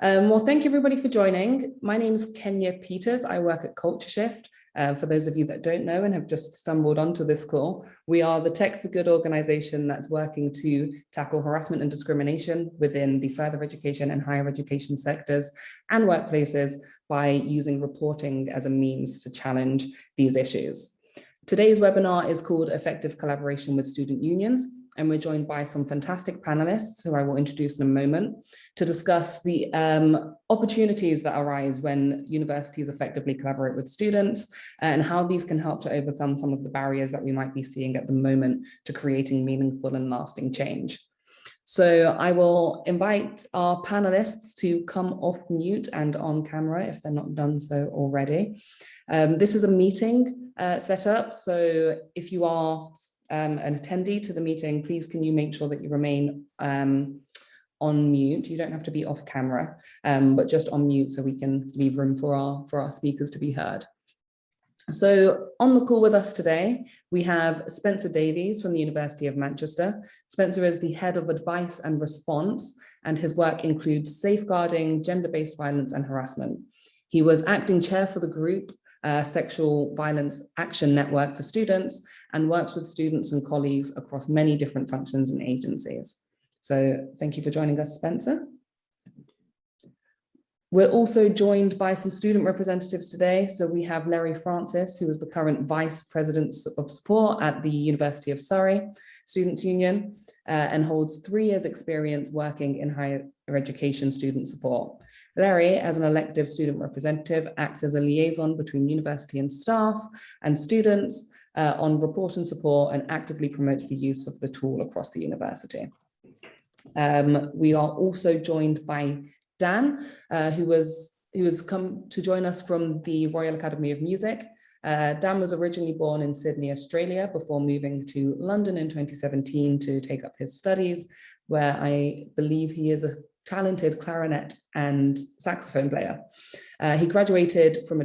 Well, thank you everybody for joining. My name is Kenya Peters. I work at Culture Shift. For those of you that don't know and have just stumbled onto this call, we are the Tech for Good organization that's working to tackle harassment and discrimination within the further education and higher education sectors and workplaces by using reporting as a means to challenge these issues. Today's webinar is called Effective Collaboration with Student Unions, and we're joined by some fantastic panelists who I will introduce in a moment to discuss the opportunities that arise when universities effectively collaborate with students and how these can help to overcome some of the barriers that we might be seeing at the moment to creating meaningful and lasting change. So I will invite our panelists to come off mute and on camera if they're not done so already. This is a meeting setup, so if you are an attendee to the meeting, please can you make sure that you remain on mute. You don't have to be off camera, but just on mute so we can leave room for our speakers to be heard. So on the call with us today, we have Spencer Davies from the University of Manchester. Spencer is the head of advice and response, and his work includes safeguarding gender-based violence and harassment. He was acting chair for the group Sexual Violence Action Network for Students and works with students and colleagues across many different functions and agencies. So thank you for joining us, Spencer. We're also joined by some student representatives today. So we have Larry Francis, who is the current Vice President of Support at the University of Surrey Students' Union and holds 3 years experience working in higher education student support. Larry, as an elective student representative, acts as a liaison between university and staff and students on report and support and actively promotes the use of the tool across the university. We are also joined by Dan, who has come to join us from the Royal Academy of Music. Dan was originally born in Sydney, Australia, before moving to London in 2017 to take up his studies, where I believe he is a talented clarinet and saxophone player. He graduated from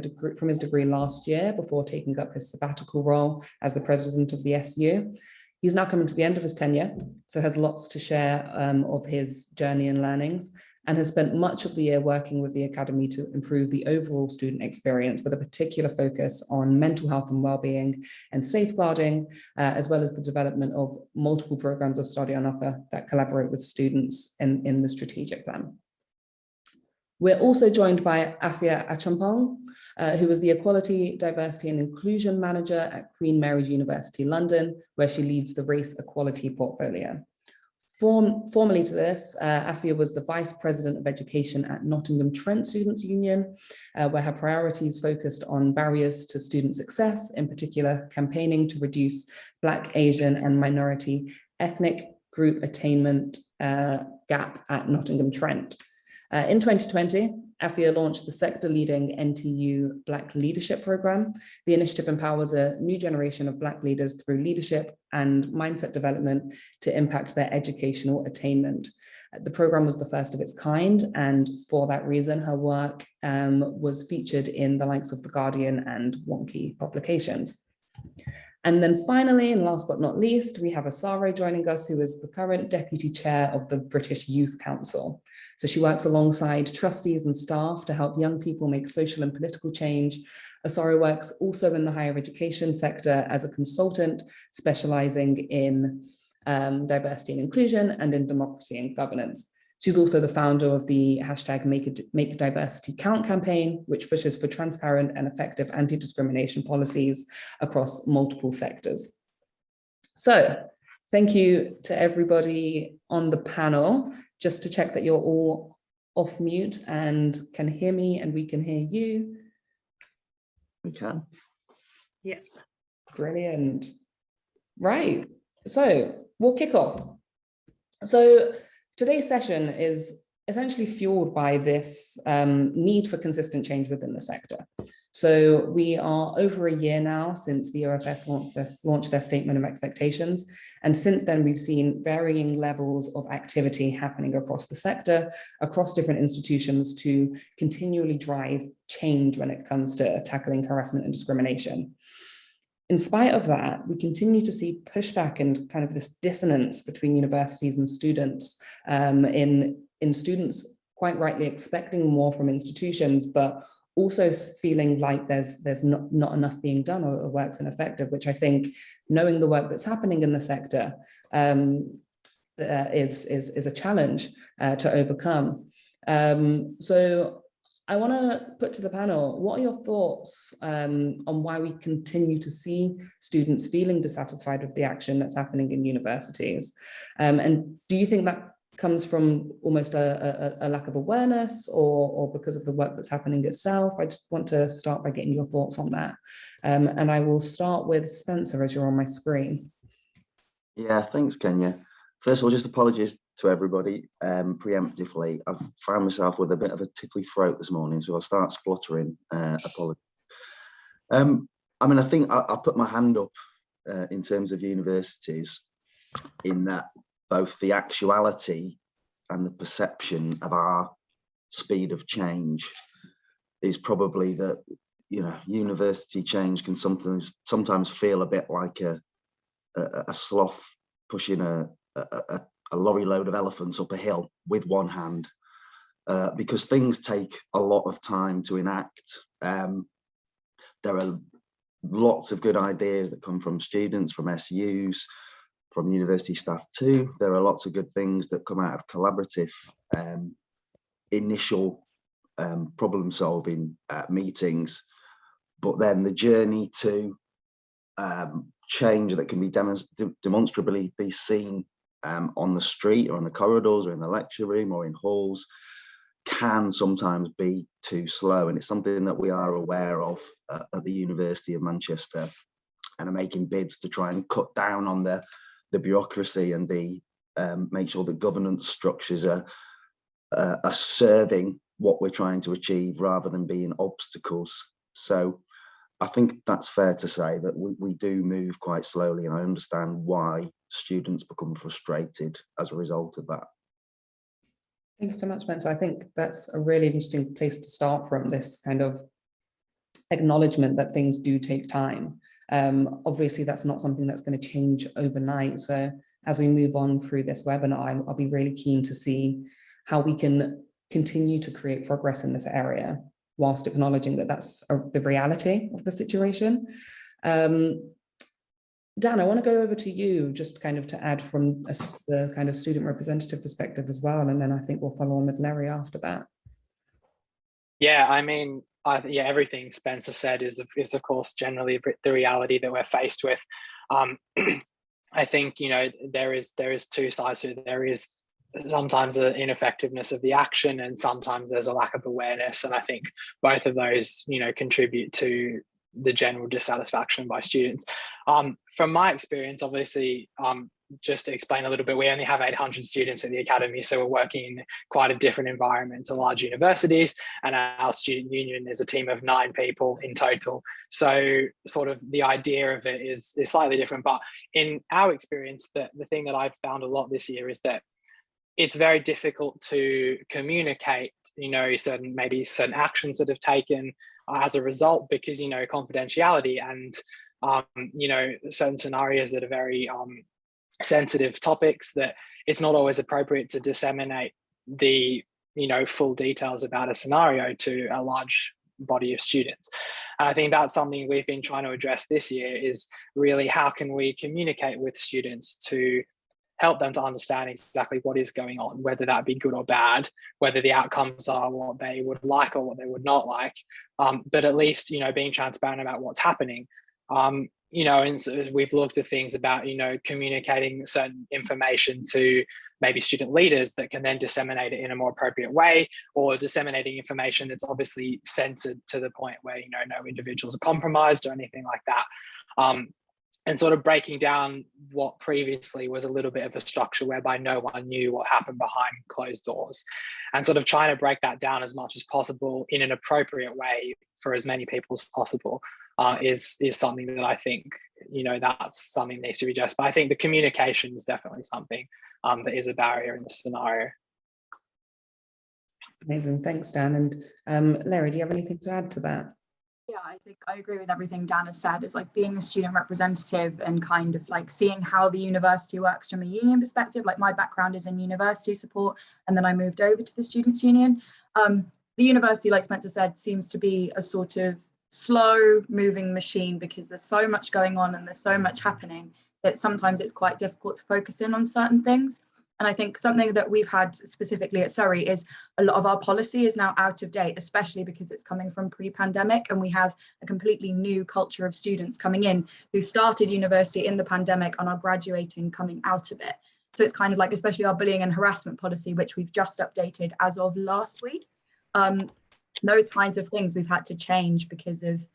his degree last year before taking up his sabbatical role as the president of the SU. He's now coming to the end of his tenure, so has lots to share of his journey and learnings, and has spent much of the year working with the Academy to improve the overall student experience with a particular focus on mental health and well-being and safeguarding, as well as the development of multiple programs of study on offer that collaborate with students in the strategic plan. We're also joined by Afia Achampong, who is the Equality, Diversity and Inclusion Manager at Queen Mary's University, London, where she leads the Race Equality Portfolio. Formerly to this, Afia was the Vice President of Education at Nottingham Trent Students' Union, where her priorities focused on barriers to student success, in particular campaigning to reduce Black, Asian and minority ethnic group attainment gap at Nottingham Trent. In 2020, Afia launched the sector-leading NTU Black Leadership Programme. The initiative empowers a new generation of Black leaders through leadership and mindset development to impact their educational attainment. The programme was the first of its kind, and for that reason, her work was featured in the likes of The Guardian and Wonky publications. And then finally, and last but not least, we have Asare joining us, who is the current Deputy Chair of the British Youth Council. So she works alongside trustees and staff to help young people make social and political change. Asare works also in the higher education sector as a consultant, specializing in diversity and inclusion and in democracy and governance. She's also the founder of the hashtag Make Diversity Count campaign, which pushes for transparent and effective anti-discrimination policies across multiple sectors. So thank you to everybody on the panel. Just to check that you're all off mute and can hear me and we can hear you. We can. Yeah. Brilliant. Right. So we'll kick off. So today's session is essentially fueled by this need for consistent change within the sector. So we are over a year now since the OFS launched their statement of expectations. And since then, we've seen varying levels of activity happening across the sector, across different institutions to continually drive change when it comes to tackling harassment and discrimination. In spite of that, we continue to see pushback and kind of this dissonance between universities and students in students quite rightly expecting more from institutions, but also feeling like there's not enough being done, or the work's ineffective, which I think, knowing the work that's happening in the sector, is a challenge to overcome. So I want to put to the panel, what are your thoughts on why we continue to see students feeling dissatisfied with the action that's happening in universities? And do you think that comes from almost a lack of awareness, or because of the work that's happening itself? I just want to start by getting your thoughts on that. And I will start with Spencer, as you're on my screen. Yeah, thanks, Kenya. First of all, just apologies to everybody preemptively. I've found myself with a bit of a tickly throat this morning, so I'll start spluttering. Apologies. I mean, I think I put my hand up in terms of universities, in that both the actuality and the perception of our speed of change is probably that, you know, university change can sometimes feel a bit like a sloth pushing a lorry load of elephants up a hill with one hand, because things take a lot of time to enact. There are lots of good ideas that come from students, from SUs, from university staff too. There are lots of good things that come out of collaborative initial problem solving meetings, but then the journey to change that can be demonstrably be seen on the street, or in the corridors, or in the lecture room, or in halls, can sometimes be too slow. And it's something that we are aware of at the University of Manchester, and are making bids to try and cut down on the bureaucracy, and the make sure that governance structures are serving what we're trying to achieve, rather than being obstacles. So I think that's fair to say that we do move quite slowly, and I understand why students become frustrated as a result of that. Thank you so much, Spencer. I think that's a really interesting place to start from, this kind of acknowledgement that things do take time. Obviously, that's not something that's going to change overnight. So as we move on through this webinar, I'll be really keen to see how we can continue to create progress in this area, whilst acknowledging that that's the reality of the situation. Dan, I want to go over to you, just kind of to add from the kind of student representative perspective as well, and then I think we'll follow on with Larry after that. Yeah, I mean, yeah, everything Spencer said is of course generally the reality that we're faced with. I think, you know, there is two sides to it. There is sometimes an ineffectiveness of the action, and sometimes there's a lack of awareness. And I think both of those, you know, contribute to the general dissatisfaction by students. From my experience, obviously, just to explain a little bit, we only have 800 students at the academy, so we're working in quite a different environment to large universities, and our student union is a team of 9 people in total. So sort of the idea of it is slightly different. But in our experience, the thing that I've found a lot this year is that it's very difficult to communicate, you know, certain actions that have taken as a result, because, you know, confidentiality and, you know, certain scenarios that are very sensitive topics, that it's not always appropriate to disseminate the, you know, full details about a scenario to a large body of students. And I think that's something we've been trying to address this year, is really how can we communicate with students to help them to understand exactly what is going on, whether that be good or bad, whether the outcomes are what they would like or what they would not like, but at least, you know, being transparent about what's happening. You know, and so we've looked at things about, you know, communicating certain information to maybe student leaders that can then disseminate it in a more appropriate way, or disseminating information that's obviously censored to the point where, you know, no individuals are compromised or anything like that. And sort of breaking down what previously was a little bit of a structure whereby no one knew what happened behind closed doors, and sort of trying to break that down as much as possible in an appropriate way for as many people as possible is something that I think, you know, that's something that needs to be addressed. But I think the communication is definitely something that is a barrier in this scenario. Amazing, thanks, Dan. And Larry, do you have anything to add to that? Yeah, I think I agree with everything Dan has said. It's like being a student representative and kind of like seeing how the university works from a union perspective. Like my background is in university support, and then I moved over to the Students' Union. The university, like Spencer said, seems to be a sort of slow moving machine because there's so much going on and there's so much happening that sometimes it's quite difficult to focus in on certain things. And I think something that we've had specifically at Surrey is a lot of our policy is now out of date, especially because it's coming from pre-pandemic, and we have a completely new culture of students coming in who started university in the pandemic and are graduating coming out of it. So it's kind of like, especially our bullying and harassment policy, which we've just updated as of last week. Those kinds of things we've had to change because of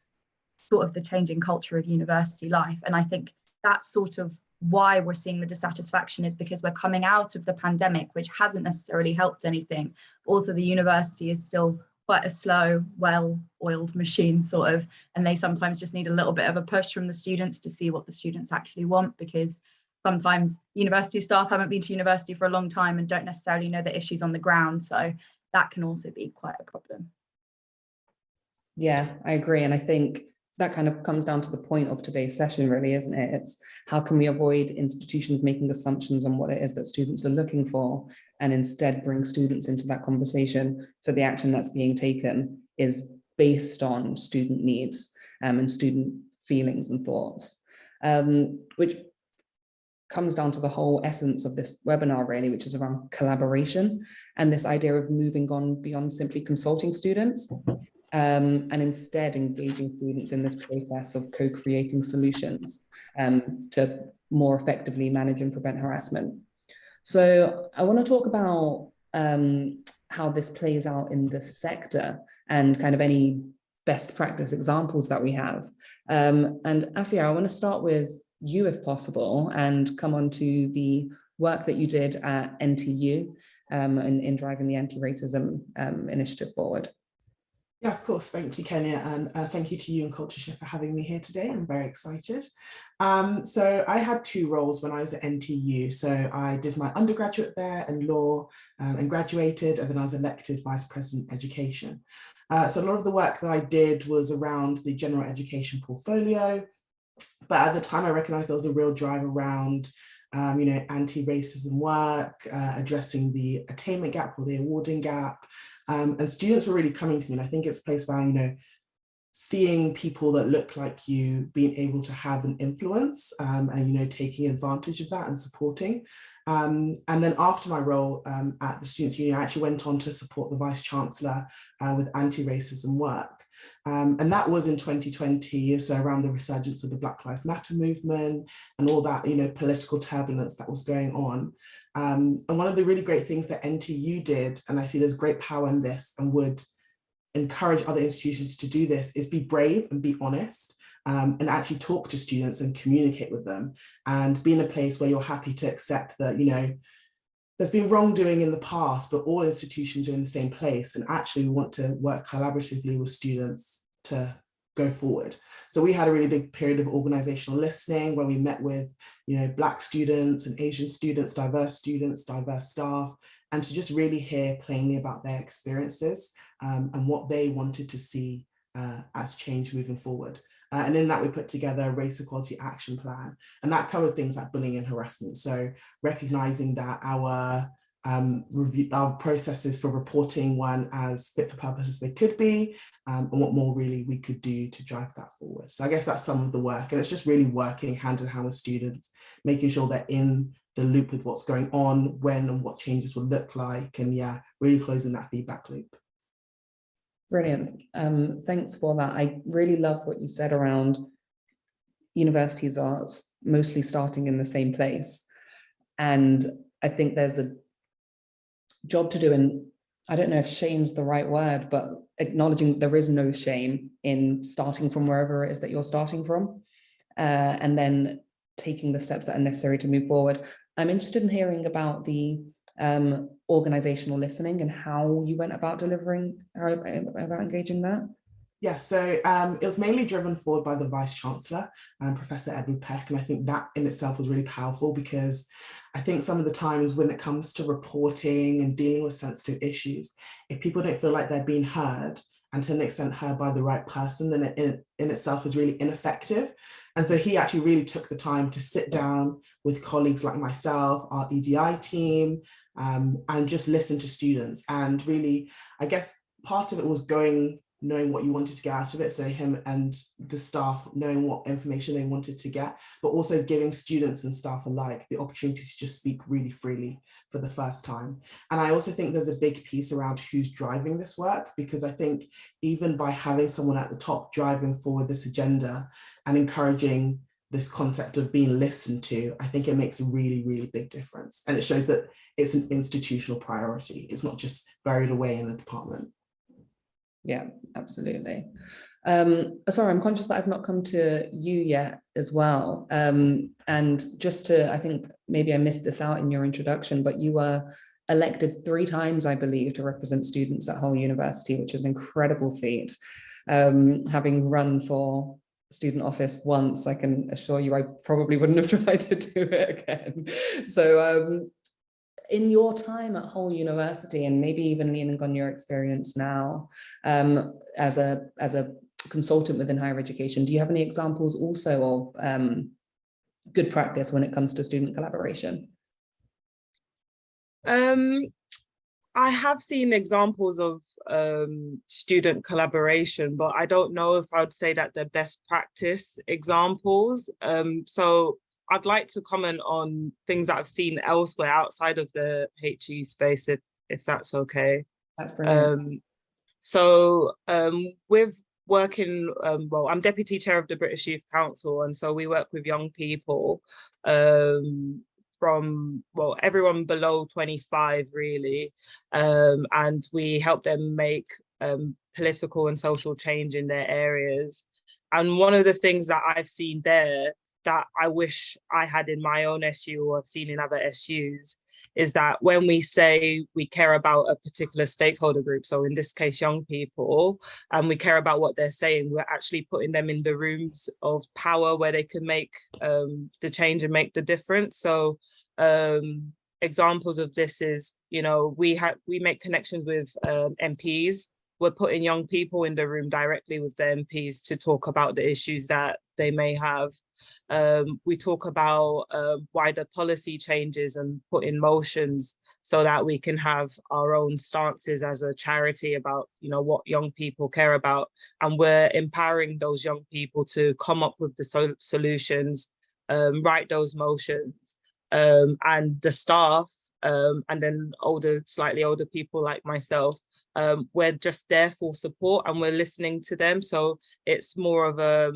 sort of the changing culture of university life. And I think that's sort of why we're seeing the dissatisfaction, is because we're coming out of the pandemic, which hasn't necessarily helped anything. Also, the university is still quite a slow, well-oiled machine sort of, and they sometimes just need a little bit of a push from the students to see what the students actually want, because sometimes university staff haven't been to university for a long time and don't necessarily know the issues on the ground. So that can also be quite a problem. Yeah, I agree. And I think that kind of comes down to the point of today's session, really, isn't it? It's how can we avoid institutions making assumptions on what it is that students are looking for, and instead bring students into that conversation so the action that's being taken is based on student needs and student feelings and thoughts, which comes down to the whole essence of this webinar, really, which is around collaboration and this idea of moving on beyond simply consulting students. And instead engaging students in this process of co-creating solutions to more effectively manage and prevent harassment. So I want to talk about how this plays out in the sector and kind of any best practice examples that we have. And Afia, I want to start with you, if possible, and come on to the work that you did at NTU in driving the anti-racism initiative forward. Yeah, of course. Thank you, Kenya. And thank you to you and Cultureship for having me here today. I'm very excited. So I had two roles when I was at NTU. So I did my undergraduate there in law and graduated, and then I was elected Vice President Education. So a lot of the work that I did was around the general education portfolio. But at the time, I recognized there was a real drive around anti-racism work, addressing the attainment gap or the awarding gap. And students were really coming to me, and I think it's a place where, seeing people that look like you being able to have an influence and, taking advantage of that and supporting. And then after my role at the Students' Union, I actually went on to support the Vice Chancellor with anti-racism work. And that was in 2020, so around the resurgence of the Black Lives Matter movement and all that, political turbulence that was going on. And one of the really great things that NTU did, and I see there's great power in this and would encourage other institutions to do this, is be brave and be honest and actually talk to students and communicate with them, and be in a place where you're happy to accept that, there's been wrongdoing in the past, but all institutions are in the same place, and actually we want to work collaboratively with students to go forward. So we had a really big period of organizational listening where we met with, Black students and Asian students, diverse staff, and to just really hear plainly about their experiences and what they wanted to see as change moving forward. And in that, we put together a race equality action plan, and that covered things like bullying and harassment. So recognizing that our processes for reporting weren't as fit for purpose as they could be, and what more really we could do to drive that forward. So I guess that's some of the work, and it's just really working hand in hand with students, making sure they're in the loop with what's going on, when and what changes will look like, and really closing that feedback loop. Brilliant. Thanks for that. I really love what you said around universities are mostly starting in the same place. And I think there's a job to do, and I don't know if shame's the right word, but acknowledging there is no shame in starting from wherever it is that you're starting from, and then taking the steps that are necessary to move forward. I'm interested in hearing about the organizational listening and how you went about engaging that. Yeah, so it was mainly driven forward by the Vice Chancellor, Professor Edward Peck, and I think that in itself was really powerful, because I think some of the times when it comes to reporting and dealing with sensitive issues, if people don't feel like they're being heard, and to an extent heard by the right person, then it in itself is really ineffective. And so he actually really took the time to sit down with colleagues like myself, our EDI team, and just listen to students. And really, I guess part of it was knowing what you wanted to get out of it. So him and the staff knowing what information they wanted to get, but also giving students and staff alike the opportunity to just speak really freely for the first time. And I also think there's a big piece around who's driving this work, because I think even by having someone at the top driving forward this agenda and encouraging this concept of being listened to, I think it makes a really, really big difference. And it shows that it's an institutional priority. It's not just buried away in the department. Yeah, absolutely. Sorry, I'm conscious that I've not come to you yet as well. And just to, I think maybe I missed this out in your introduction, but you were elected 3 times, I believe, to represent students at Hull University, which is an incredible feat. Having run for student office once, I can assure you I probably wouldn't have tried to do it again. So in your time at Hull University, and maybe even leaning on your experience now as a consultant within higher education, do you have any examples also of good practice when it comes to student collaboration? I have seen examples of student collaboration, but I don't know if I'd say that they're best practice examples. So I'd like to comment on things that I've seen elsewhere outside of the HE space, if that's okay. That's brilliant. With working, well, I'm deputy chair of the British Youth Council, and so we work with young people from, well, everyone below 25 really, and we help them make political and social change in their areas. And one of the things that I've seen there that I wish I had in my own SU or I've seen in other SUs is that when we say we care about a particular stakeholder group, so in this case, young people, and we care about what they're saying, we're actually putting them in the rooms of power where they can make the change and make the difference. So examples of this is, you know, we make connections with MPs. We're putting young people in the room directly with the MPs to talk about the issues that they may have. We talk about wider policy changes and put in motions so that we can have our own stances as a charity about, you know, what young people care about. And we're empowering those young people to come up with the solutions, write those motions, and the staff, and then slightly older people like myself, we're just there for support and we're listening to them. So it's more of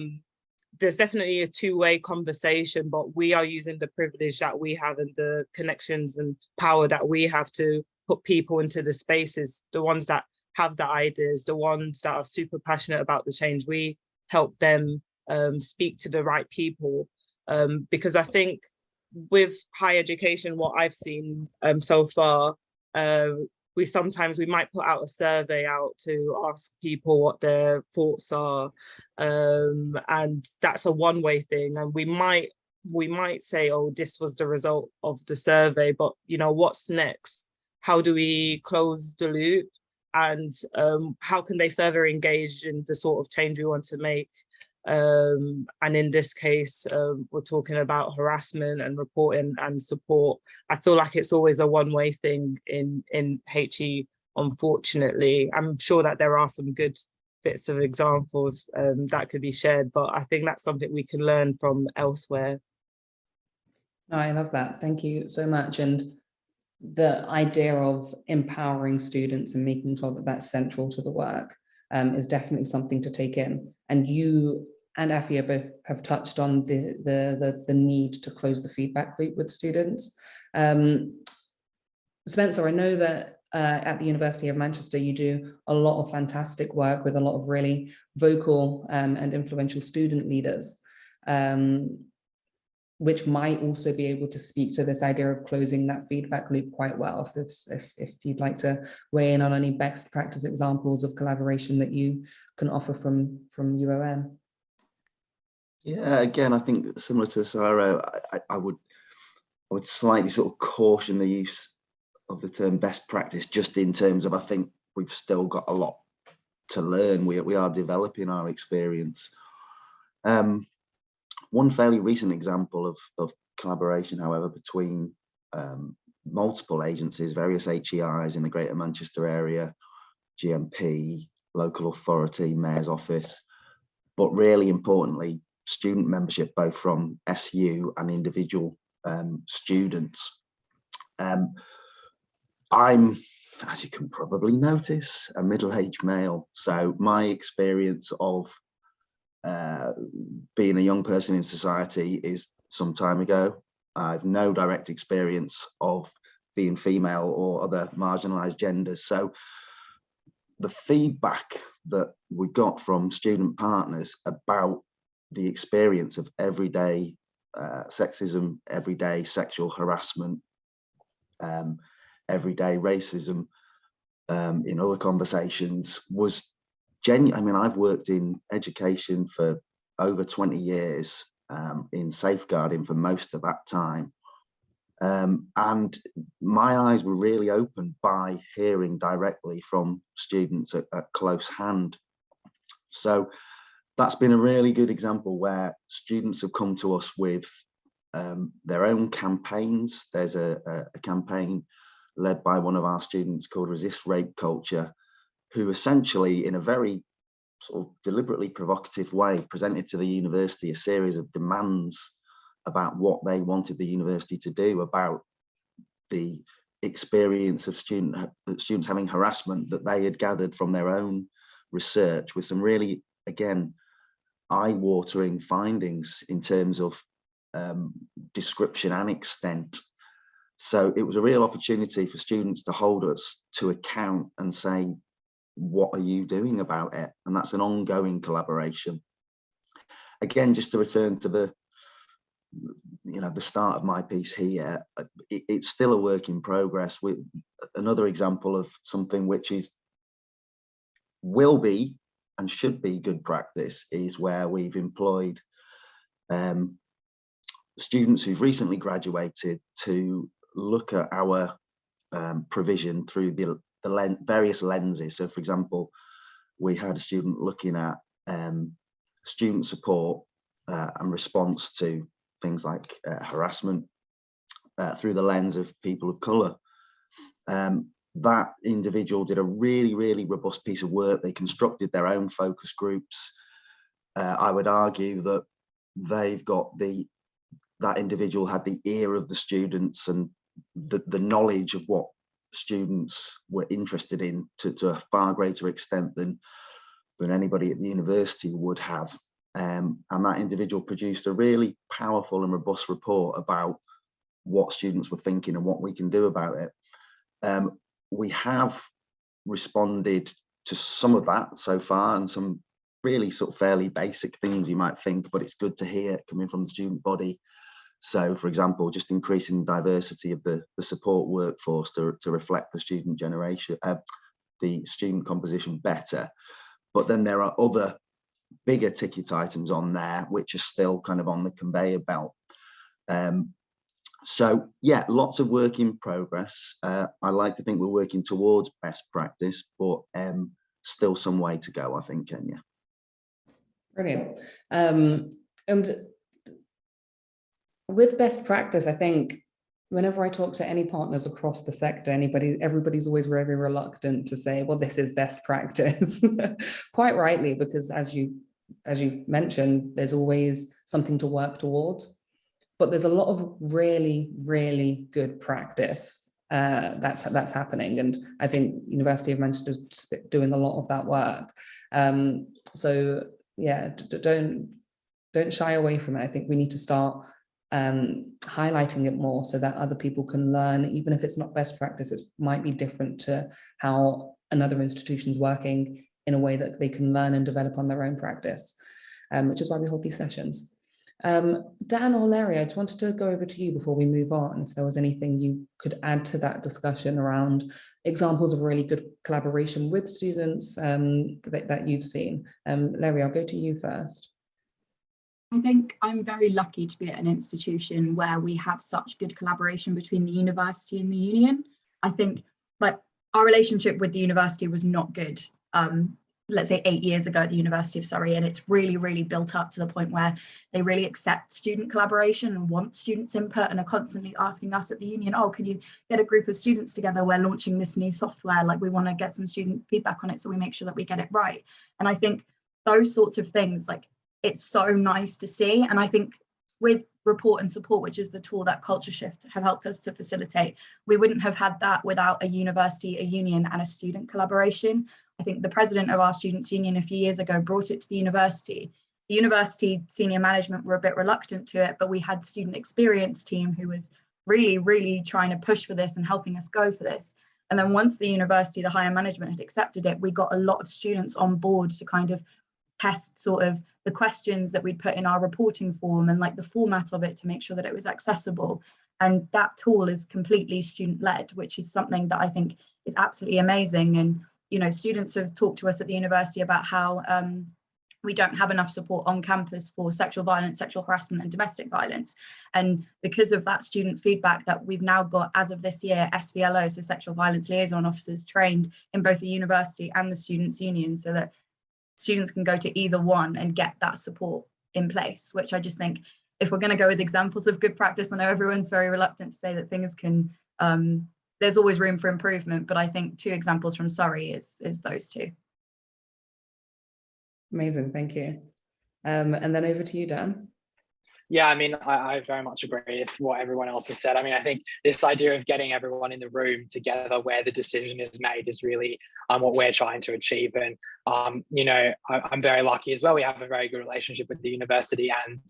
there's definitely a two-way conversation, but we are using the privilege that we have and the connections and power that we have to put people into the spaces, the ones that have the ideas, the ones that are super passionate about the change. We help them speak to the right people, because I think with higher education, what I've seen so far, we might put out a survey out to ask people what their thoughts are, and that's a one-way thing. And we might say, oh, this was the result of the survey, but you know, what's next? How do we close the loop? And how can they further engage in the sort of change we want to make? And in this case, we're talking about harassment and reporting and support. I feel like it's always a one-way thing in HE, unfortunately. I'm sure that there are some good bits of examples that could be shared, but I think that's something we can learn from elsewhere. No, I love that. Thank you so much. And the idea of empowering students and making sure that that's central to the work is definitely something to take in. And you and Afia both have touched on the need to close the feedback loop with students. Spencer, I know that at the University of Manchester, you do a lot of fantastic work with a lot of really vocal and influential student leaders, which might also be able to speak to this idea of closing that feedback loop quite well. If you'd like to weigh in on any best practice examples of collaboration that you can offer from UOM. Yeah, again, I think similar to Saro, I would slightly sort of caution the use of the term best practice, just in terms of, I think we've still got a lot to learn. We are developing our experience. One fairly recent example of collaboration, however, between multiple agencies, various HEIs in the Greater Manchester area, GMP, local authority, Mayor's Office, but really importantly, student membership, both from SU and individual students. I'm, as you can probably notice, a middle-aged male. So my experience of being a young person in society is some time ago. I've no direct experience of being female or other marginalised genders. So the feedback that we got from student partners about the experience of everyday sexism, everyday sexual harassment, everyday racism in other conversations was genuine. I mean, I've worked in education for over 20 years, in safeguarding for most of that time. And my eyes were really opened by hearing directly from students at close hand. So that's been a really good example where students have come to us with their own campaigns. There's a campaign led by one of our students called Resist Rape Culture, who essentially, in a very sort of deliberately provocative way, presented to the university a series of demands about what they wanted the university to do about the experience of students having harassment that they had gathered from their own research, with some really, again, eye-watering findings in terms of description and extent. So it was a real opportunity for students to hold us to account and say, what are you doing about it? And that's an ongoing collaboration. Again, just to return to the start of my piece here, it's still a work in progress. Another example of something which will be and should be good practice is where we've employed students who've recently graduated to look at our provision through the various lenses. So, for example, we had a student looking at student support and response to things like harassment through the lens of people of colour. That individual did a really, really robust piece of work. They constructed their own focus groups. I would argue that that individual had the ear of the students and the knowledge of what students were interested in to a far greater extent than anybody at the university would have. And that individual produced a really powerful and robust report about what students were thinking and what we can do about it. We have responded to some of that so far, and some really sort of fairly basic things you might think, but it's good to hear coming from the student body. So, for example, just increasing diversity of the support workforce to reflect the student generation, the student composition better. But then there are other bigger ticket items on there which are still kind of on the conveyor belt. So yeah, lots of work in progress. I like to think we're working towards best practice, but still some way to go, I think, Kenya. Brilliant. And with best practice, I think whenever I talk to any partners across the sector, everybody's always very reluctant to say, well, this is best practice. Quite rightly, because as you mentioned, there's always something to work towards, but there's a lot of really, really good practice that's happening. And I think University of Manchester's doing a lot of that work. So yeah, don't shy away from it. I think we need to start highlighting it more so that other people can learn, even if it's not best practice. It might be different to how another institution's working, in a way that they can learn and develop on their own practice, which is why we hold these sessions. Dan or Larry, I just wanted to go over to you before we move on, if there was anything you could add to that discussion around examples of really good collaboration with students that you've seen. Larry, I'll go to you first. I think I'm very lucky to be at an institution where we have such good collaboration between the university and the union. I think, like, our relationship with the university was not good let's say 8 years ago at the University of Surrey, and it's really, really built up to the point where they really accept student collaboration and want students' input and are constantly asking us at the union, oh, can you get a group of students together? We're launching this new software, like we want to get some student feedback on it so we make sure that we get it right. And I think those sorts of things, like, it's so nice to see. And I think with Report and Support, which is the tool that Culture Shift have helped us to facilitate, we wouldn't have had that without a university, a union, and a student collaboration. I think the president of our students' union a few years ago brought it to the university. The university senior management were a bit reluctant to it, but we had student experience team who was really, really trying to push for this and helping us go for this. And then once the university, the higher management had accepted it, we got a lot of students on board to kind of test sort of the questions that we'd put in our reporting form and like the format of it to make sure that it was accessible. And that tool is completely student-led, which is something that I think is absolutely amazing. And, you know, students have talked to us at the university about how we don't have enough support on campus for sexual violence, sexual harassment, and domestic violence. And because of that student feedback, that we've now got, as of this year, SVLOs, so sexual violence liaison officers, trained in both the university and the students' union, so that students can go to either one and get that support in place, which I just think, if we're going to go with examples of good practice, I know everyone's very reluctant to say that things can, there's always room for improvement, but I think 2 examples from Surrey is those 2. Amazing, thank you. And then over to you, Dan. Yeah, I mean, I very much agree with what everyone else has said. I mean, I think this idea of getting everyone in the room together where the decision is made is really what we're trying to achieve. And, you know, I'm very lucky as well. We have a very good relationship with the university, and,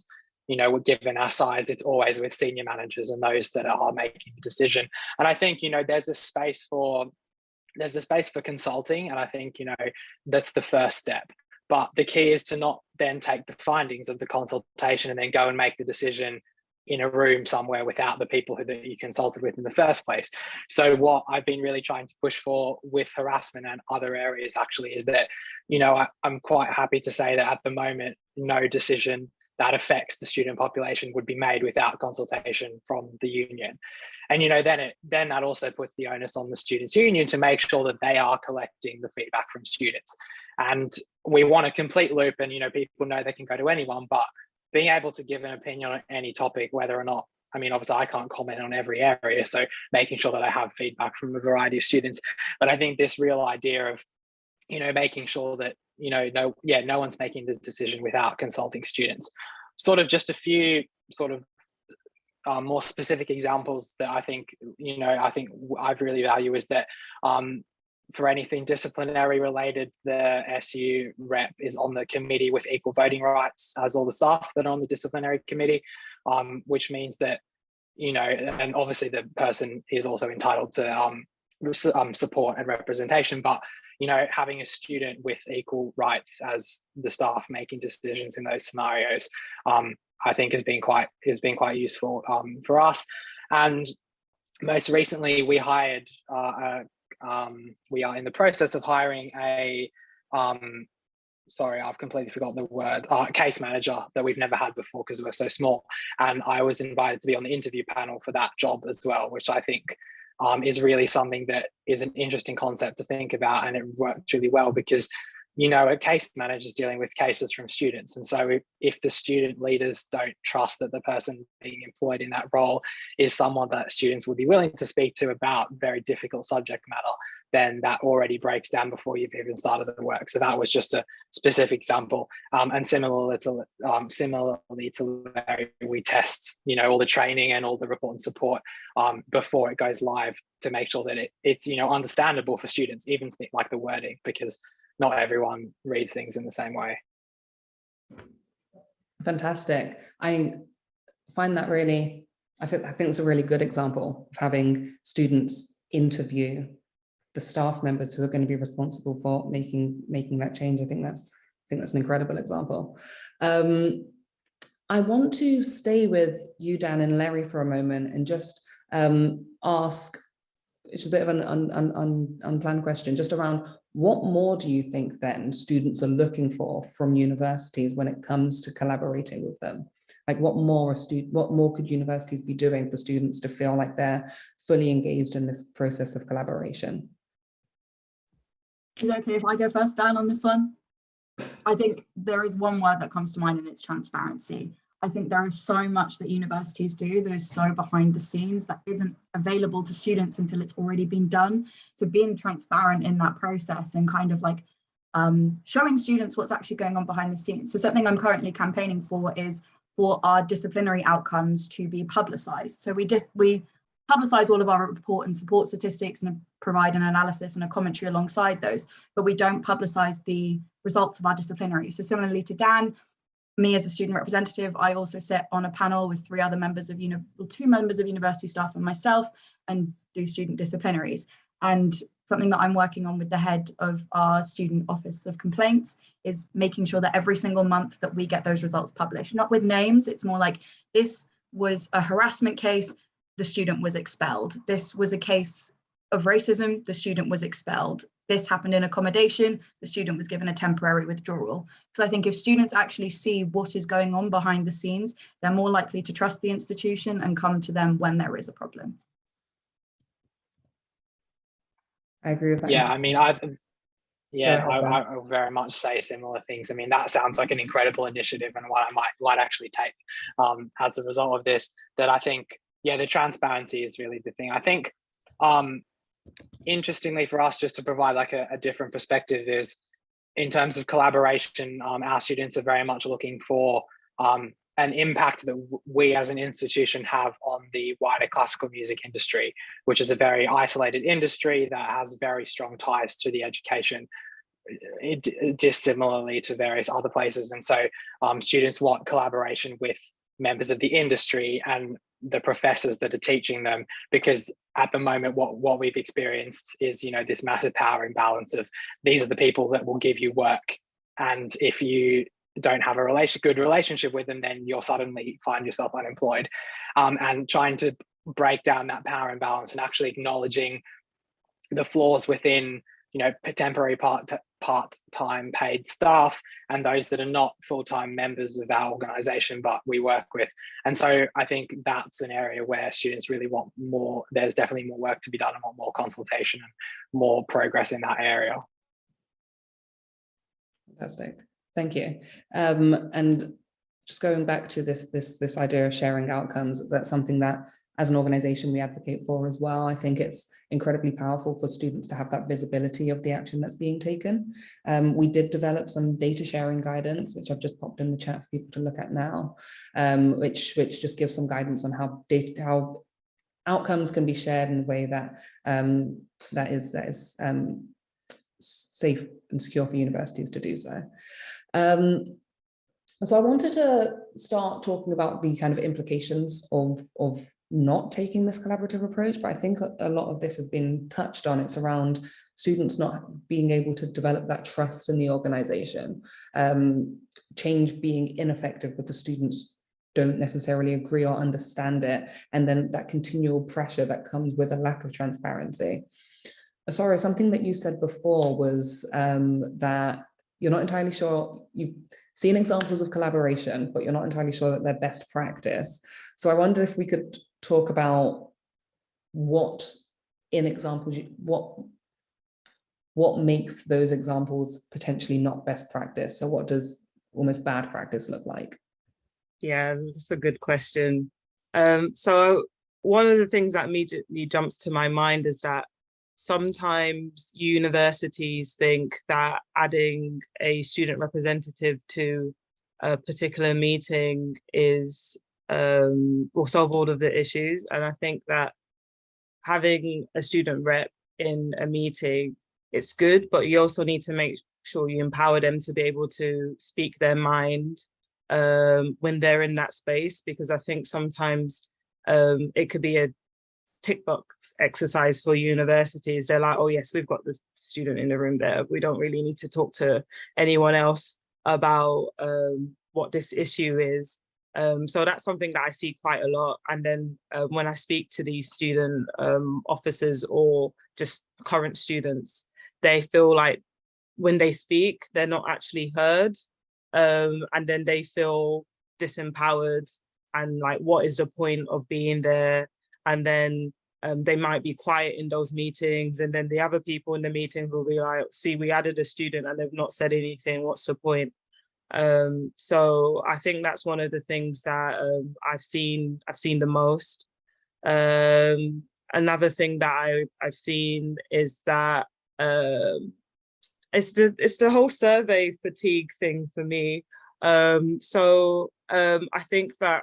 you know, given our size, it's always with senior managers and those that are making the decision. And I think, you know, there's a space for consulting, and I think, you know, that's the first step. But the key is to not then take the findings of the consultation and then go and make the decision in a room somewhere without the people that you consulted with in the first place. So what I've been really trying to push for with harassment and other areas actually is that, you know, I'm quite happy to say that at the moment, no decision that affects the student population would be made without consultation from the union. And, you know, then that also puts the onus on the students' union to make sure that they are collecting the feedback from students. And we want a complete loop, and, you know, people know they can go to anyone, but being able to give an opinion on any topic, whether or not, I mean, obviously I can't comment on every area, so making sure that I have feedback from a variety of students. But I think this real idea of, you know, making sure that, you know, no one's making the decision without consulting students. Sort of just a few sort of more specific examples that I think, you know, I really value is that for anything disciplinary related, the SU rep is on the committee with equal voting rights as all the staff that are on the disciplinary committee, which means that, you know, and obviously the person is also entitled to support and representation, but, you know, having a student with equal rights as the staff making decisions in those scenarios, I think has been quite useful for us. And most recently, we hired we are in the process of hiring a sorry, I've completely forgotten the word, case manager that we've never had before because we're so small. And I was invited to be on the interview panel for that job as well, which I think is really something that is an interesting concept to think about. And it worked really well because, you know, a case manager is dealing with cases from students. And so if the student leaders don't trust that the person being employed in that role is someone that students would be willing to speak to about very difficult subject matter, then that already breaks down before you've even started the work. So that was just a specific example. And similarly to Larry, we test, you know, all the training and all the report and support before it goes live to make sure that it's, you know, understandable for students, even like the wording, because not everyone reads things in the same way. Fantastic. I find that really, I think it's a really good example of having students interview the staff members who are going to be responsible for making that change. I think that's an incredible example. I want to stay with you, Dan, and Larry for a moment and just ask, it's a bit of an unplanned question, just around what more do you think then students are looking for from universities when it comes to collaborating with them? Like what more could universities be doing for students to feel like they're fully engaged in this process of collaboration? Is it okay if I go first, Dan, on this one? I think there is one word that comes to mind, and it's transparency. I think there is so much that universities do that is so behind the scenes that isn't available to students until it's already been done. So being transparent in that process and kind of like showing students what's actually going on behind the scenes. So something I'm currently campaigning for is for our disciplinary outcomes to be publicised. So we publicise all of our report and support statistics and provide an analysis and a commentary alongside those, but we don't publicise the results of our disciplinary. So similarly to Dan, me as a student representative, I also sit on a panel with two members of university staff and myself, and do student disciplinaries. And something that I'm working on with the head of our student office of complaints is making sure that every single month that we get those results published, not with names. It's more like, this was a harassment case, the student was expelled. This was a case of racism, the student was expelled. This happened in accommodation, the student was given a temporary withdrawal. Because I think if students actually see what is going on behind the scenes, they're more likely to trust the institution and come to them when there is a problem. I agree with that. Yeah, I mean, I very much say similar things. I mean, that sounds like an incredible initiative, and what I might actually take as a result of this. That I think, yeah, the transparency is really the thing. I think, interestingly for us, just to provide like a different perspective, is in terms of collaboration, our students are very much looking for an impact that we as an institution have on the wider classical music industry, which is a very isolated industry that has very strong ties to the education, dissimilarly to various other places. And so students want collaboration with members of the industry and the professors that are teaching them, because at the moment what we've experienced is, you know, this massive power imbalance of, these are the people that will give you work, and if you don't have a good relationship with them, then you'll suddenly find yourself unemployed. And trying to break down that power imbalance and actually acknowledging the flaws within, you know, temporary part-time paid staff and those that are not full-time members of our organization but we work with. And so I think that's an area where students really want more. There's definitely more work to be done and want more consultation and more progress in that area. Fantastic. Thank you. And just going back to this idea of sharing outcomes, that's something that as an organization we advocate for as well. I think it's incredibly powerful for students to have that visibility of the action that's being taken. We did develop some data sharing guidance, which I've just popped in the chat for people to look at now, which just gives some guidance on how outcomes can be shared in a way that that is safe and secure for universities to do so. So I wanted to start talking about the kind of implications of not taking this collaborative approach, but I think a lot of this has been touched on. It's around students not being able to develop that trust in the organization, change being ineffective because students don't necessarily agree or understand it, and then that continual pressure that comes with a lack of transparency. Sorry, something that you said before was that you're not entirely sure, you've seen examples of collaboration, but you're not entirely sure that they're best practice. So I wonder if we could talk about what makes those examples potentially not best practice. So what does almost bad practice look like? Yeah, that's a good question. So one of the things that immediately jumps to my mind is that sometimes universities think that adding a student representative to a particular meeting will solve all of the issues. And I think that having a student rep in a meeting, it's good, but you also need to make sure you empower them to be able to speak their mind when they're in that space, because I think sometimes it could be a tick box exercise for universities. They're like, oh yes, we've got the student in the room there, we don't really need to talk to anyone else about what this issue is. So that's something that I see quite a lot. And then when I speak to these student officers or just current students, they feel like when they speak, they're not actually heard. And then they feel disempowered and like, what is the point of being there? And then they might be quiet in those meetings, and then the other people in the meetings will be like, see, we added a student and they've not said anything, what's the point? So I think that's one of the things that I've seen the most. Another thing that I've seen is that it's the whole survey fatigue thing for me. I think that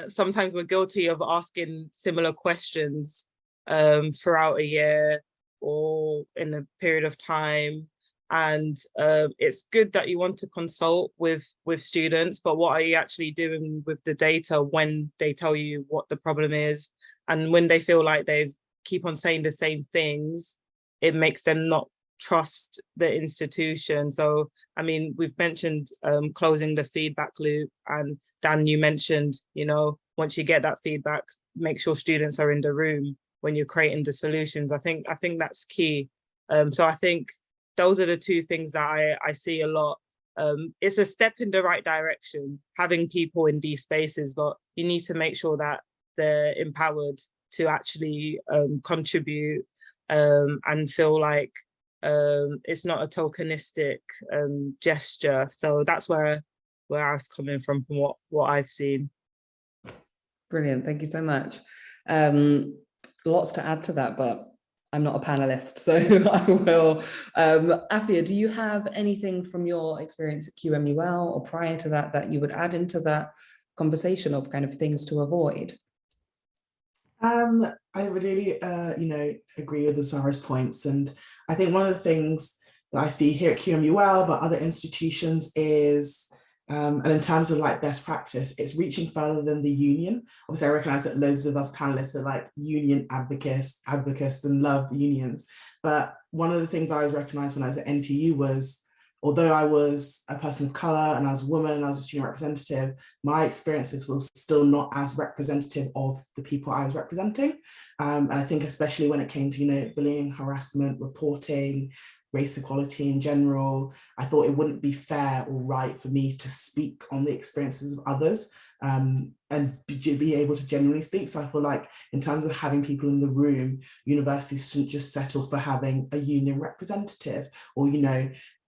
sometimes we're guilty of asking similar questions throughout a year or in a period of time. And it's good that you want to consult with students, but what are you actually doing with the data when they tell you what the problem is? And when they feel like they keep on saying the same things, it makes them not trust the institution. So, I mean, we've mentioned closing the feedback loop, and Dan, you mentioned, you know, once you get that feedback, make sure students are in the room when you're creating the solutions. I think that's key. So I think those are the two things that I see a lot. It's a step in the right direction, having people in these spaces, but you need to make sure that they're empowered to actually contribute and feel like it's not a tokenistic gesture. So that's where I was coming from what I've seen. Brilliant, thank you so much. Lots to add to that, but I'm not a panelist, so I will. Afia, do you have anything from your experience at QMUL or prior to that that you would add into that conversation of kind of things to avoid? I really, agree with Zara's points. And I think one of the things that I see here at QMUL, but other institutions is, and in terms of like best practice, it's reaching further than the union. Obviously, I recognize that loads of us panelists are like union advocates and love unions. But one of the things I always recognized when I was at NTU was, although I was a person of color and I was a woman and I was a student representative, my experiences were still not as representative of the people I was representing. And I think especially when it came to, bullying, harassment, reporting, race equality in general, I thought it wouldn't be fair or right for me to speak on the experiences of others and be able to genuinely speak. So I feel like in terms of having people in the room, universities shouldn't just settle for having a union representative, or,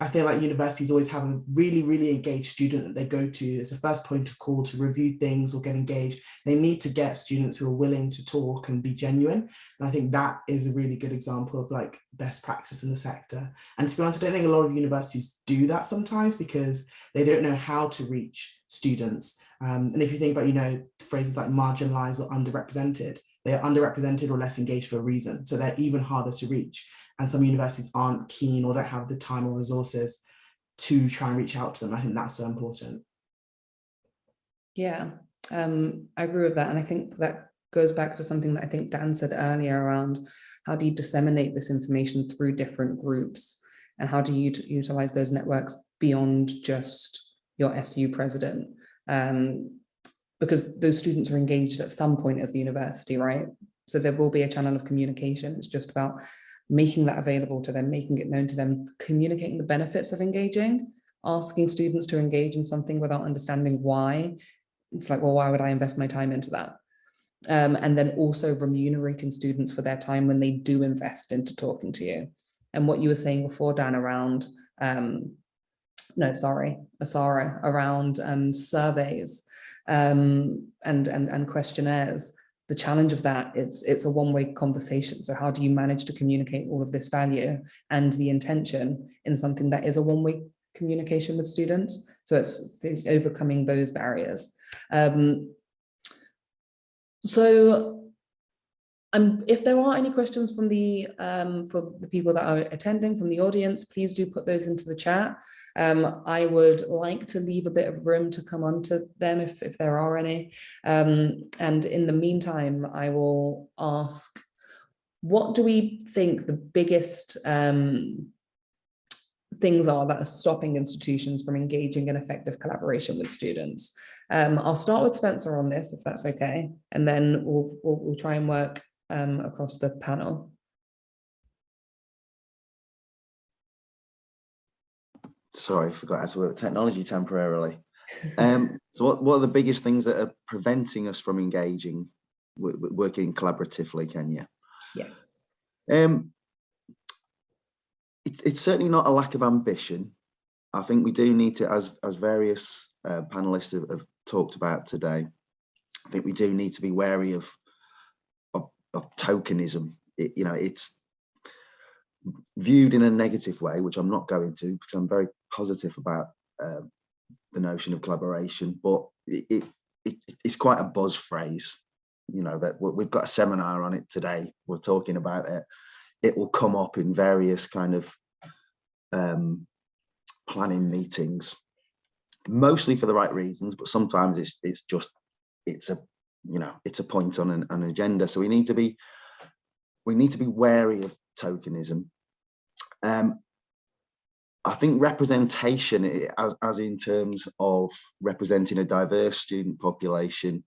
I feel like universities always have a really, really engaged student that they go to as a first point of call to review things or get engaged. They need to get students who are willing to talk and be genuine. And I think that is a really good example of like best practice in the sector. And to be honest, I don't think a lot of universities do that sometimes because they don't know how to reach students. And if you think about, phrases like marginalized or underrepresented, they are underrepresented or less engaged for a reason. So they're even harder to reach. And some universities aren't keen or don't have the time or resources to try and reach out to them. I think that's so important. Yeah, I agree with that. And I think that goes back to something that I think Dan said earlier around how do you disseminate this information through different groups, and how do you utilize those networks beyond just your SU president? Because those students are engaged at some point at the university, right? So there will be a channel of communication. It's just about making that available to them, making it known to them, communicating the benefits of engaging, asking students to engage in something without understanding why. It's like, well, why would I invest my time into that? And then also remunerating students for their time when they do invest into talking to you. And what you were saying before, Dan, around, Asara, around surveys and questionnaires. The challenge of that, it's a one-way conversation. So how do you manage to communicate all of this value and the intention in something that is a one-way communication with students? So it's overcoming those barriers. If there are any questions from for the people that are attending from the audience, please do put those into the chat. I would like to leave a bit of room to come on to them if there are any. And in the meantime, I will ask, what do we think the biggest things are that are stopping institutions from engaging in effective collaboration with students? I'll start with Spencer on this, if that's okay, and then we'll try and work across the panel. Sorry, I forgot how to work technology temporarily. So what are the biggest things that are preventing us from engaging working collaboratively, Kenya. Yes. It's certainly not a lack of ambition. I think we do need to, as various panelists have talked about today, I think we do need to be wary of tokenism. It's viewed in a negative way, which I'm not going to, because I'm very positive about the notion of collaboration, but it's quite a buzz phrase, that we've got a seminar on it today, we're talking about it. It will come up in various kind of planning meetings, mostly for the right reasons, but sometimes it's a point on an agenda. So we need to be wary of tokenism. I think representation, as in terms of representing a diverse student population,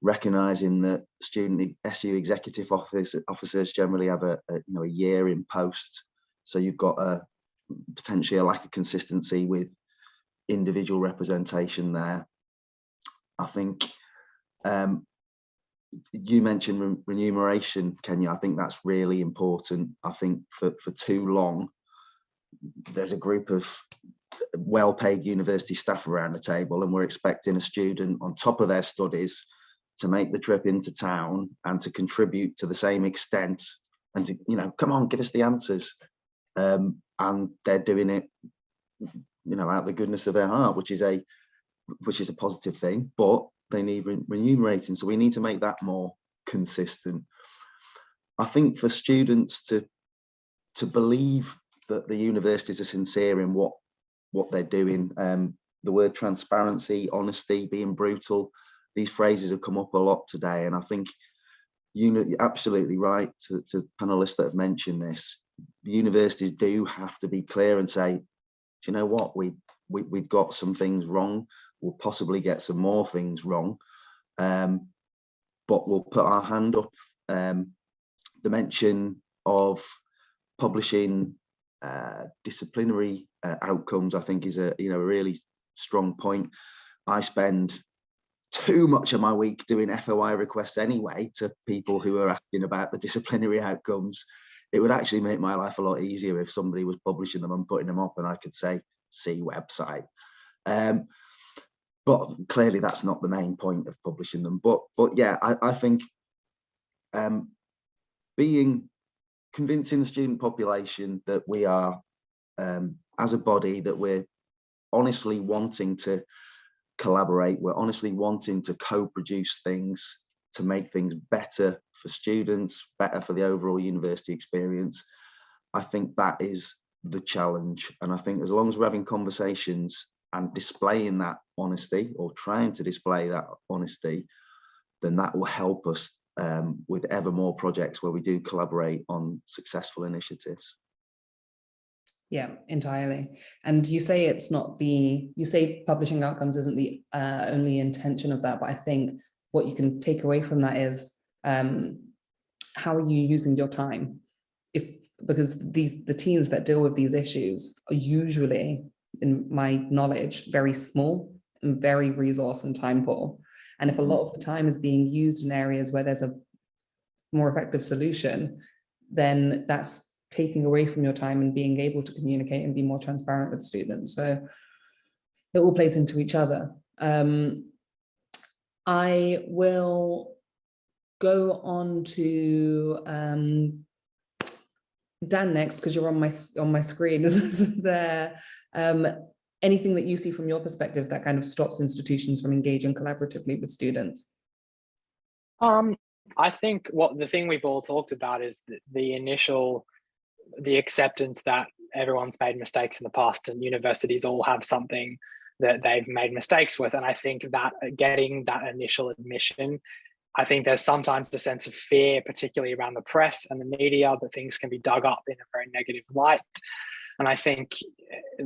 recognizing that student SU executive officers generally have a year in post, so you've got potentially a lack of consistency with individual representation there. I think you mentioned remuneration, Kenya. I think that's really important. I think for too long, there's a group of well-paid university staff around the table, and we're expecting a student on top of their studies to make the trip into town and to contribute to the same extent, and to, come on, give us the answers. And they're doing it, out of the goodness of their heart, which is a positive thing, but they need remunerating. So we need to make that more consistent. I think for students to believe that the universities are sincere in what they're doing, the word transparency, honesty, being brutal, these phrases have come up a lot today. And I think you're absolutely right to panelists that have mentioned this. The universities do have to be clear and say, do you know what, we've got some things wrong, we'll possibly get some more things wrong, but we'll put our hand up. The mention of publishing disciplinary outcomes, I think, is a really strong point. I spend too much of my week doing FOI requests anyway to people who are asking about the disciplinary outcomes. It would actually make my life a lot easier if somebody was publishing them and putting them up and I could say, see website. But clearly that's not the main point of publishing them. But yeah, I think convincing the student population that we are, as a body, that we're honestly wanting to collaborate, we're honestly wanting to co-produce things to make things better for students, better for the overall university experience. I think that is the challenge. And I think as long as we're having conversations and displaying that honesty, or trying to display that honesty, then that will help us with ever more projects where we do collaborate on successful initiatives. Yeah, entirely. And you say it's not you say publishing outcomes isn't the only intention of that, but I think what you can take away from that is how are you using your time? Because the teams that deal with these issues are usually, in my knowledge, very small and very resource and time poor. And if a lot of the time is being used in areas where there's a more effective solution, then that's taking away from your time and being able to communicate and be more transparent with students. So it all plays into each other. I will go on to Dan next, because you're on my screen. Is there anything that you see from your perspective that kind of stops institutions from engaging collaboratively with students? I think the thing we've all talked about is the acceptance that everyone's made mistakes in the past, and universities all have something that they've made mistakes with. And I think that getting that initial admission, I think there's sometimes a sense of fear, particularly around the press and the media, that things can be dug up in a very negative light. And I think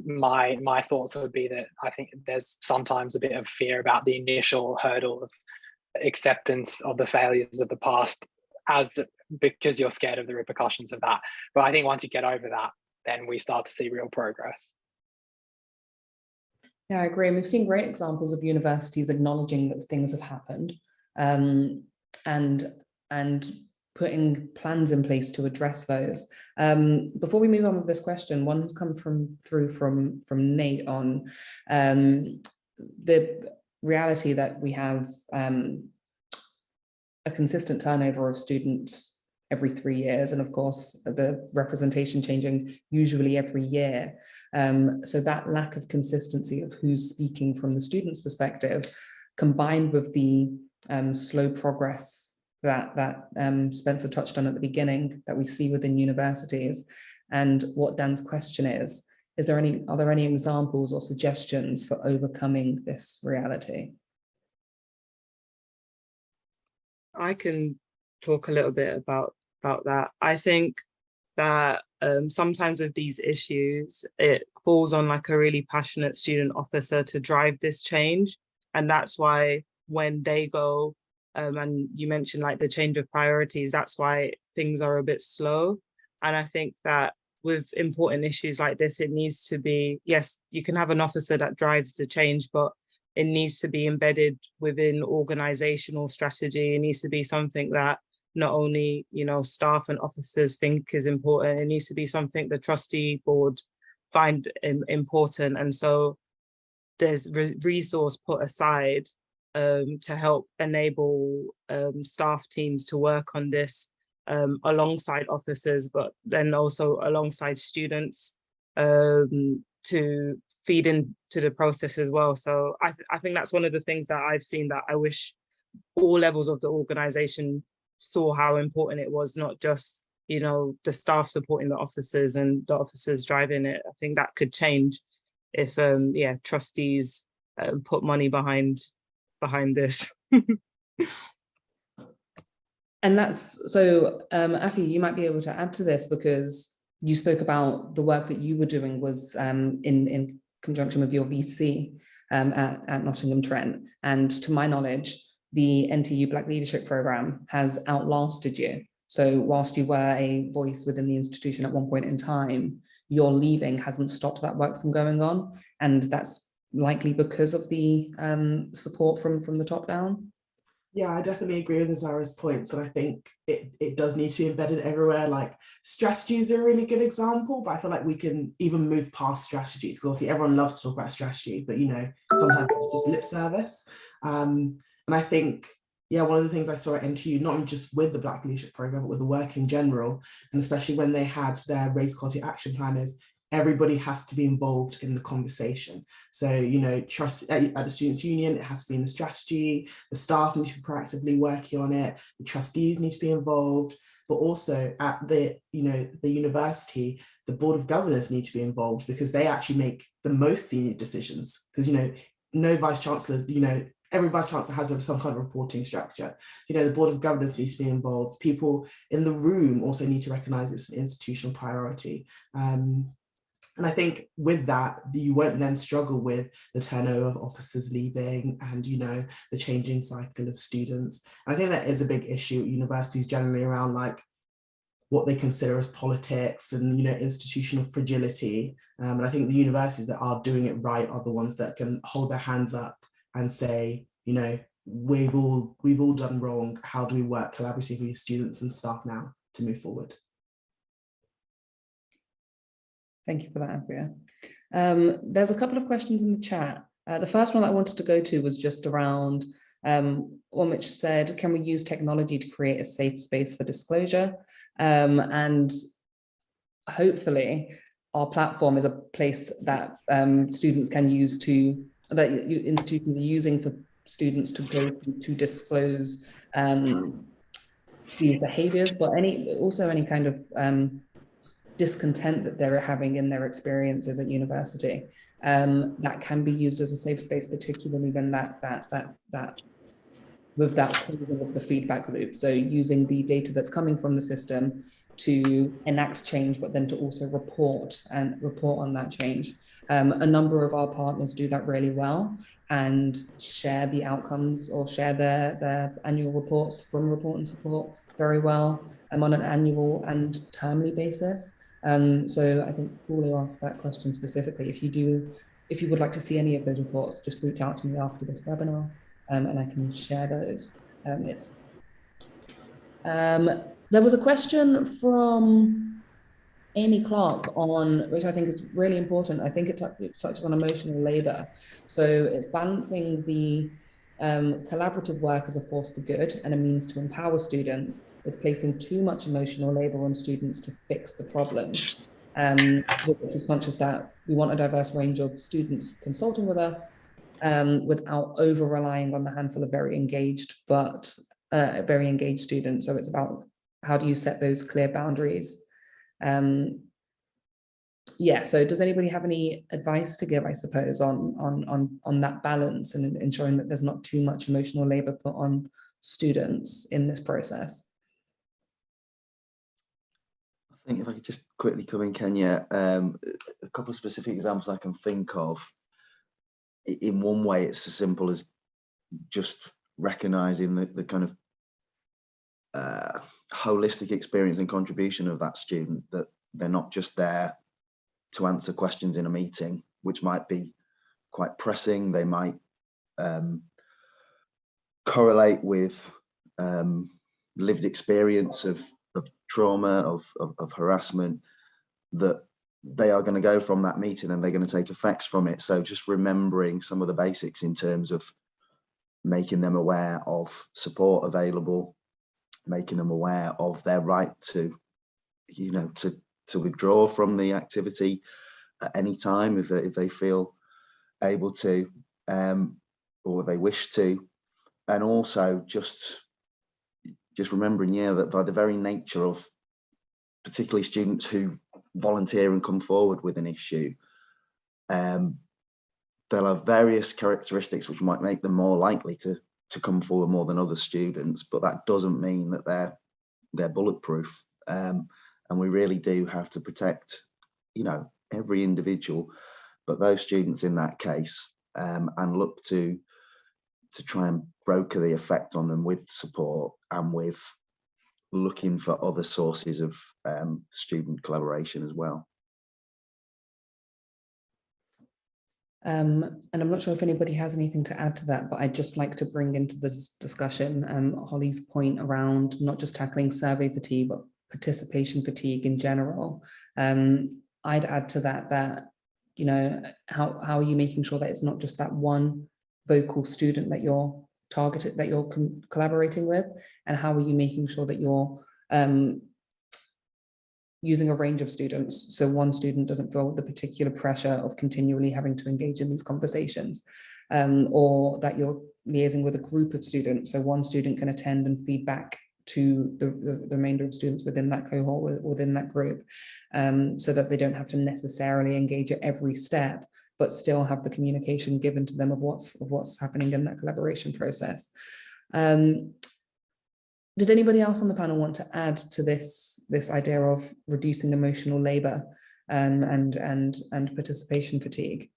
my thoughts would be that I think there's sometimes a bit of fear about the initial hurdle of acceptance of the failures of the past, because you're scared of the repercussions of that. But I think once you get over that, then we start to see real progress. Yeah, I agree. And we've seen great examples of universities acknowledging that things have happened. and putting plans in place to address those. Before we move on with this question, one has come through from Nate on the reality that we have a consistent turnover of students every 3 years, and of course the representation changing usually every year. So that lack of consistency of who's speaking from the student's perspective, combined with the slow progress that Spencer touched on at the beginning that we see within universities, and what Dan's question is are there any examples or suggestions for overcoming this reality? I can talk a little bit about that. I think that sometimes with these issues, it falls on like a really passionate student officer to drive this change. And that's why when they go, and you mentioned like the change of priorities, that's why things are a bit slow. And I think that with important issues like this, it needs to be, yes, you can have an officer that drives the change, but it needs to be embedded within organizational strategy. It needs to be something that not only, you know, staff and officers think is important, it needs to be something the trustee board find important. And so there's resource put aside to help enable staff teams to work on this alongside officers, but then also alongside students to feed into the process as well. So I think that's one of the things that I've seen that I wish all levels of the organization saw how important it was, not just, you know, the staff supporting the officers and the officers driving it. I think that could change if trustees put money behind this. And that's so Afi, you might be able to add to this, because you spoke about the work that you were doing was in conjunction with your VC at Nottingham Trent. And to my knowledge, the NTU Black Leadership Programme has outlasted you. So whilst you were a voice within the institution at one point in time, your leaving hasn't stopped that work from going on. And that's likely because of the support from the top down. Yeah, I definitely agree with Zara's points. And I think it does need to be embedded everywhere. Like strategy is a really good example, but I feel like we can even move past strategies, because obviously everyone loves to talk about strategy, but you know, sometimes it's just lip service. And I think, yeah, one of the things I saw at NTU, not only just with the Black Leadership Programme, but with the work in general, and especially when they had their race quality action plan, is everybody has to be involved in the conversation. So, you know, trust at the Students' Union, it has to be in the strategy, the staff need to be proactively working on it, the trustees need to be involved, but also at the, you know, the university, the Board of Governors need to be involved, because they actually make the most senior decisions. Because, you know, no vice chancellor, you know, every vice chancellor has some kind of reporting structure. You know, the Board of Governors needs to be involved. People in the room also need to recognise it's an institutional priority. And I think with that, you won't then struggle with the turnover of officers leaving and, you know, the changing cycle of students. And I think that is a big issue at universities generally around like what they consider as politics and, you know, institutional fragility. And I think the universities that are doing it right are the ones that can hold their hands up and say, you know, we've all done wrong. How do we work collaboratively with students and staff now to move forward? Thank you for that, Andrea. There's a couple of questions in the chat. The first one I wanted to go to was just around one which said, can we use technology to create a safe space for disclosure? And hopefully our platform is a place that students can use that institutions are using for students to go to disclose these behaviors, but also any kind of discontent that they're having in their experiences at university, that can be used as a safe space, particularly when with that closing of the feedback loop. So using the data that's coming from the system to enact change, but then to also report on that change. A number of our partners do that really well and share the outcomes or share their annual reports from Report and Support very well on an annual and termly basis. So I think Paulie asked that question specifically. If you would like to see any of those reports, just reach out to me after this webinar and I can share those. It's There was a question from Amy Clark on, which I think is really important. I think it touches on emotional labor. So it's balancing the collaborative work as a force for good and a means to empower students with placing too much emotional labor on students to fix the problems. So it's conscious that we want a diverse range of students consulting with us without over relying on the handful of very engaged students. So it's about how do you set those clear boundaries? Yeah, so does anybody have any advice to give, I suppose, on that balance and ensuring that there's not too much emotional labor put on students in this process? I think if I could just quickly come in, Kenya, a couple of specific examples I can think of. In one way, it's as simple as just recognizing the kind of holistic experience and contribution of that student, that they're not just there to answer questions in a meeting, which might be quite pressing. They might correlate with lived experience of trauma, of harassment, that they are going to go from that meeting and they're going to take effects from it. So just remembering some of the basics in terms of making them aware of support available, making them aware of their right to, you know, to withdraw from the activity at any time if they feel able to, or they wish to. And also just remembering, yeah, that by the very nature of particularly students who volunteer and come forward with an issue, there are various characteristics which might make them more likely to come forward more than other students, but that doesn't mean that they're bulletproof. And we really do have to protect, you know, every individual, but those students in that case, and look to try and broker the effect on them with support and with looking for other sources of student collaboration as well. And I'm not sure if anybody has anything to add to that, but I'd just like to bring into this discussion Holly's point around not just tackling survey fatigue, but participation fatigue in general. I'd add to that, you know, how are you making sure that it's not just that one vocal student that you're targeted, that you're collaborating with, and how are you making sure that you're using a range of students, so one student doesn't feel the particular pressure of continually having to engage in these conversations, or that you're liaising with a group of students, so one student can attend and feedback to the remainder of students within that cohort, within that group, so that they don't have to necessarily engage at every step, but still have the communication given to them of what's happening in that collaboration process. Did anybody else on the panel want to add to this idea of reducing emotional labor and participation fatigue?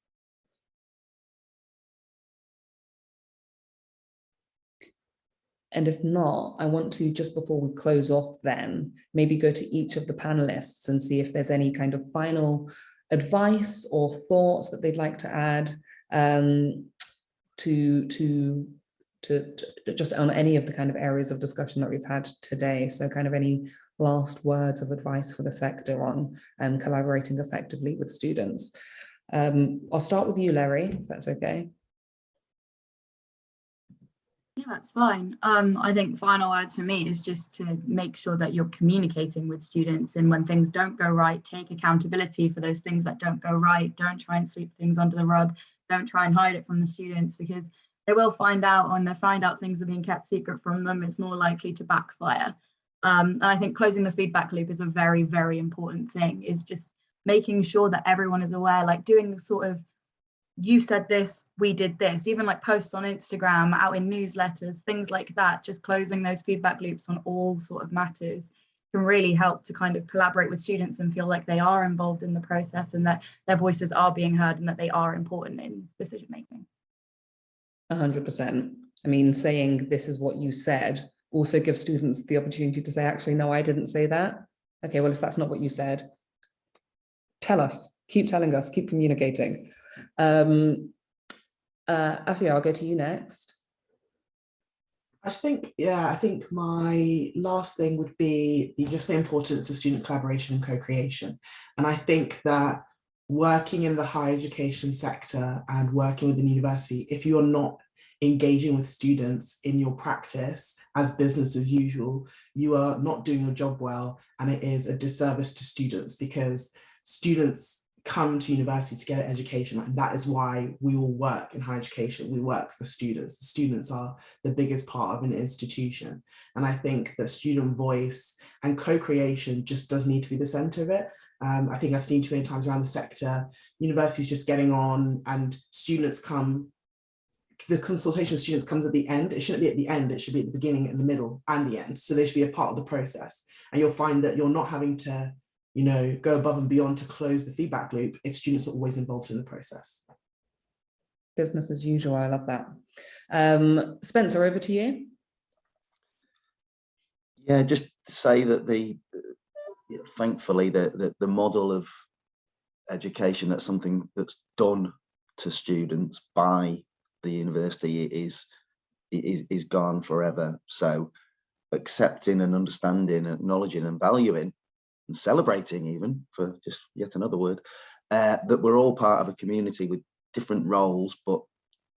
And if not, I want to, just before we close off then, maybe go to each of the panelists and see if there's any kind of final advice or thoughts that they'd like to add to just on any of the kind of areas of discussion that we've had today. So kind of any last words of advice for the sector on collaborating effectively with students. I'll start with you, Larry, if that's okay. Yeah, that's fine. I think final words for me is just to make sure that you're communicating with students, and when things don't go right, take accountability for those things that don't go right. Don't try and sweep things under the rug. Don't try and hide it from the students, because they will find out. When they find out things are being kept secret from them, it's more likely to backfire. And I think closing the feedback loop is a very, very important thing, is just making sure that everyone is aware, like doing sort of, you said this, we did this, even like posts on Instagram, out in newsletters, things like that. Just closing those feedback loops on all sort of matters can really help to kind of collaborate with students and feel like they are involved in the process, and that their voices are being heard, and that they are important in decision making. 100%. I mean, saying this is what you said also gives students the opportunity to say, actually, no, I didn't say that. Okay, well, if that's not what you said, tell us, keep telling us, keep communicating. Afia, I'll go to you next. I think my last thing would be just the importance of student collaboration and co-creation. And I think that working in the higher education sector and working within university, if you are not engaging with students in your practice as business as usual, you are not doing your job well, and it is a disservice to students, because students come to university to get an education, and that is why we all work in higher education. We work for students. The students are the biggest part of an institution, and I think that student voice and co-creation just does need to be the center of it. I think I've seen too many times around the sector, universities just getting on and students come, the consultation with students comes at the end. It shouldn't be at the end, it should be at the beginning, in the middle and the end. So they should be a part of the process. And you'll find that you're not having to, you know, go above and beyond to close the feedback loop if students are always involved in the process. Business as usual, I love that. Spencer, over to you. Yeah, just to say that thankfully the model of education, that's something that's done to students by the university, is gone forever. So accepting and understanding, acknowledging and valuing and celebrating, even, for just yet another word, that we're all part of a community with different roles but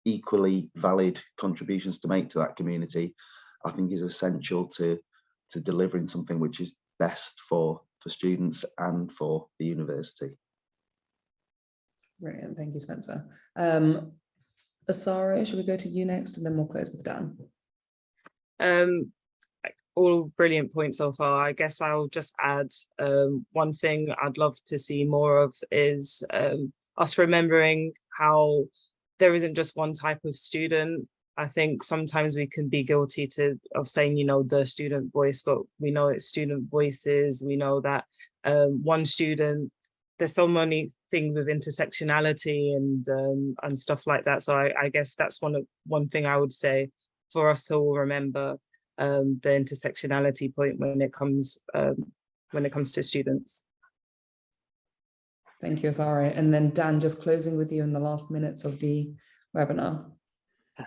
equally valid contributions to make to that community, I think is essential to delivering something which is best for students and for the university. Brilliant, thank you, Spencer. Asara, should we go to you next, and then we'll close with Dan? All brilliant points so far. I guess I'll just add one thing I'd love to see more of is us remembering how there isn't just one type of student. I think sometimes we can be guilty of saying, you know, the student voice, but we know it's student voices. We know that one student, there's so many things with intersectionality and stuff like that. So I guess that's one thing I would say for us to all remember, the intersectionality point when it comes to students. Thank you, Asara. And then Dan, just closing with you in the last minutes of the webinar.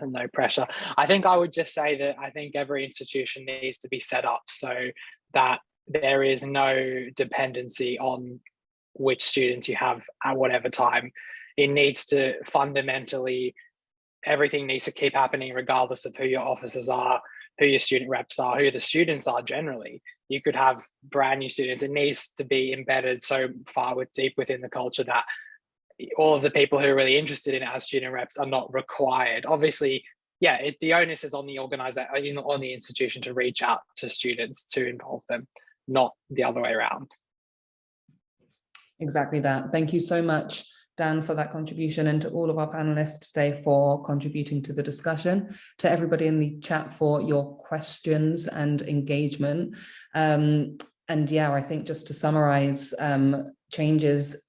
No pressure. I think I would just say that I think every institution needs to be set up so that there is no dependency on which students you have at whatever time. It needs to fundamentally, everything needs to keep happening regardless of who your officers are, who your student reps are, who the students are generally. You could have brand new students. It needs to be embedded so far deep within the culture that all of the people who are really interested in it as student reps are not required. Obviously, yeah, the onus is on the organizer, on the institution to reach out to students to involve them, not the other way around. Exactly that. Thank you so much, Dan, for that contribution, and to all of our panelists today for contributing to the discussion, to everybody in the chat for your questions and engagement. And yeah, I think just to summarize, change is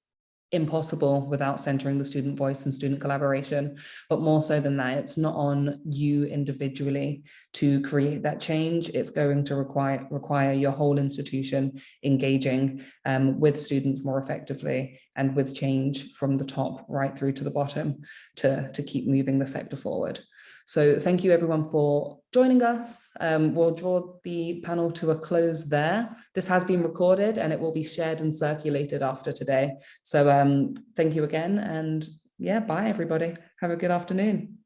impossible without centering the student voice and student collaboration, but more so than that, it's not on you individually to create that change. It's going to require your whole institution engaging with students more effectively and with change from the top right through to the bottom to keep moving the sector forward. So thank you everyone for joining us. We'll draw the panel to a close there. This has been recorded and it will be shared and circulated after today. So thank you again, and yeah, bye everybody. Have a good afternoon.